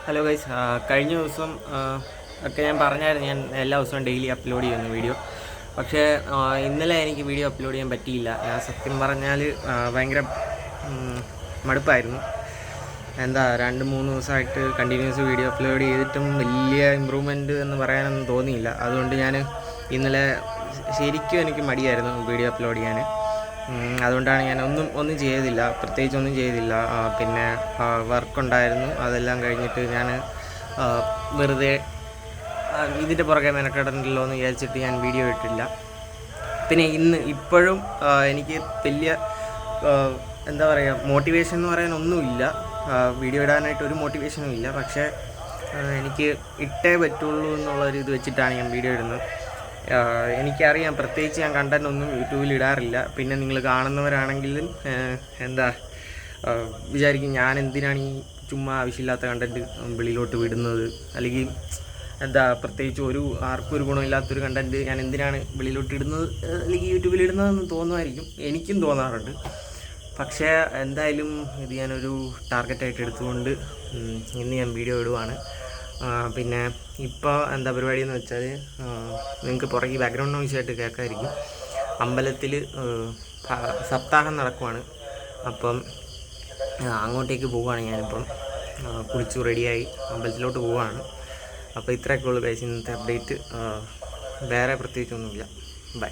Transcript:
Hello guys, കഴിഞ്ഞ ദിവസം ഒക്കെ ഞാൻ പറഞ്ഞായിരുന്നു ഞാൻ എല്ലാ ദിവസവും ഡെയിലി അപ്ലോഡ് ചെയ്യുന്നു വീഡിയോ. പക്ഷേ ഇന്നലെ എനിക്ക് വീഡിയോ അപ്ലോഡ് ചെയ്യാൻ പറ്റിയില്ല. ഞാൻ സത്യം പറഞ്ഞാൽ ഭയങ്കര മടുപ്പായിരുന്നു. എന്താ 2-3 ദിവസമായിട്ട് കണ്ടിന്യൂസ് വീഡിയോ അപ്ലോഡ് ചെയ്തിട്ടും വലിയ ഇമ്പ്രൂവ്മെൻറ്റ് എന്ന് പറയാനൊന്നും തോന്നിയില്ല. അതുകൊണ്ട് ഞാൻ ഇന്നലെ ശരിക്കും എനിക്ക് മടിയായിരുന്നു വീഡിയോ അപ്ലോഡ് ചെയ്യാൻ. അതുകൊണ്ടാണ് ഞാൻ ഒന്നും ചെയ്തില്ല, പ്രത്യേകിച്ചൊന്നും ചെയ്തില്ല. പിന്നെ വർക്കുണ്ടായിരുന്നു, അതെല്ലാം കഴിഞ്ഞിട്ട് ഞാൻ വെറുതെ ഇതിൻ്റെ പുറകെ മെനക്കെടണ്ടല്ലോ എന്ന് വിചാരിച്ചിട്ട് ഞാൻ വീഡിയോ ഇട്ടില്ല. പിന്നെ ഇപ്പോഴും എനിക്ക് വലിയ എന്താ പറയുക, മോട്ടിവേഷൻ എന്ന് പറയാൻ ഒന്നുമില്ല. വീഡിയോ ഇടാനായിട്ട് ഒരു മോട്ടിവേഷനും ഇല്ല. പക്ഷേ എനിക്ക് ഇട്ടേ പറ്റുള്ളൂ എന്നുള്ളൊരു ഇത് വെച്ചിട്ടാണ് ഞാൻ വീഡിയോ ഇടുന്നത്. എനിക്കറിയാം, പ്രത്യേകിച്ച് ഞാൻ കണ്ടൻ്റ് ഒന്നും യൂട്യൂബിൽ ഇടാറില്ല. പിന്നെ നിങ്ങൾ കാണുന്നവരാണെങ്കിലും വിചാരിക്കും ഞാൻ എന്തിനാണ് ഈ ചുമ്മാ ആവശ്യമില്ലാത്ത കണ്ടൻറ്റ് വെളിയിലോട്ട് വിടുന്നത്, അല്ലെങ്കിൽ പ്രത്യേകിച്ച് ആർക്കും ഒരു ഗുണമില്ലാത്തൊരു കണ്ടൻറ്റ് ഞാൻ എന്തിനാണ് വെളിയിലോട്ട് ഇടുന്നത്, അല്ലെങ്കിൽ യൂട്യൂബിൽ ഇടുന്നതെന്ന് തോന്നുമായിരിക്കും. എനിക്കും തോന്നാറുണ്ട്. പക്ഷേ എന്തായാലും ഇത് ഞാനൊരു ടാർഗറ്റായിട്ട് എടുത്തുകൊണ്ട് ഇന്ന് ഞാൻ വീഡിയോ ഇടുവാണ്. പിന്നെ ഇപ്പോൾ എന്താ പരിപാടി എന്ന് വെച്ചാൽ, നിങ്ങൾക്ക് പുറകെ ബാക്ക്ഗ്രൗണ്ട് നോയ്സായിട്ട് കേൾക്കാമായിരിക്കും. അമ്പലത്തിൽ സപ്താഹം നടക്കുവാണ്. അപ്പം അങ്ങോട്ടേക്ക് പോവുകയാണ്. ഞാനിപ്പം കുളിച്ചു റെഡിയായി അമ്പലത്തിലോട്ട് പോവുകയാണ്. അപ്പോൾ ഇത്രയൊക്കെ ഉള്ളൂ ഗൈസ് ഇന്നത്തെ അപ്ഡേറ്റ്. വേറെ പ്രത്യേകിച്ചൊന്നുമില്ല. ബൈ.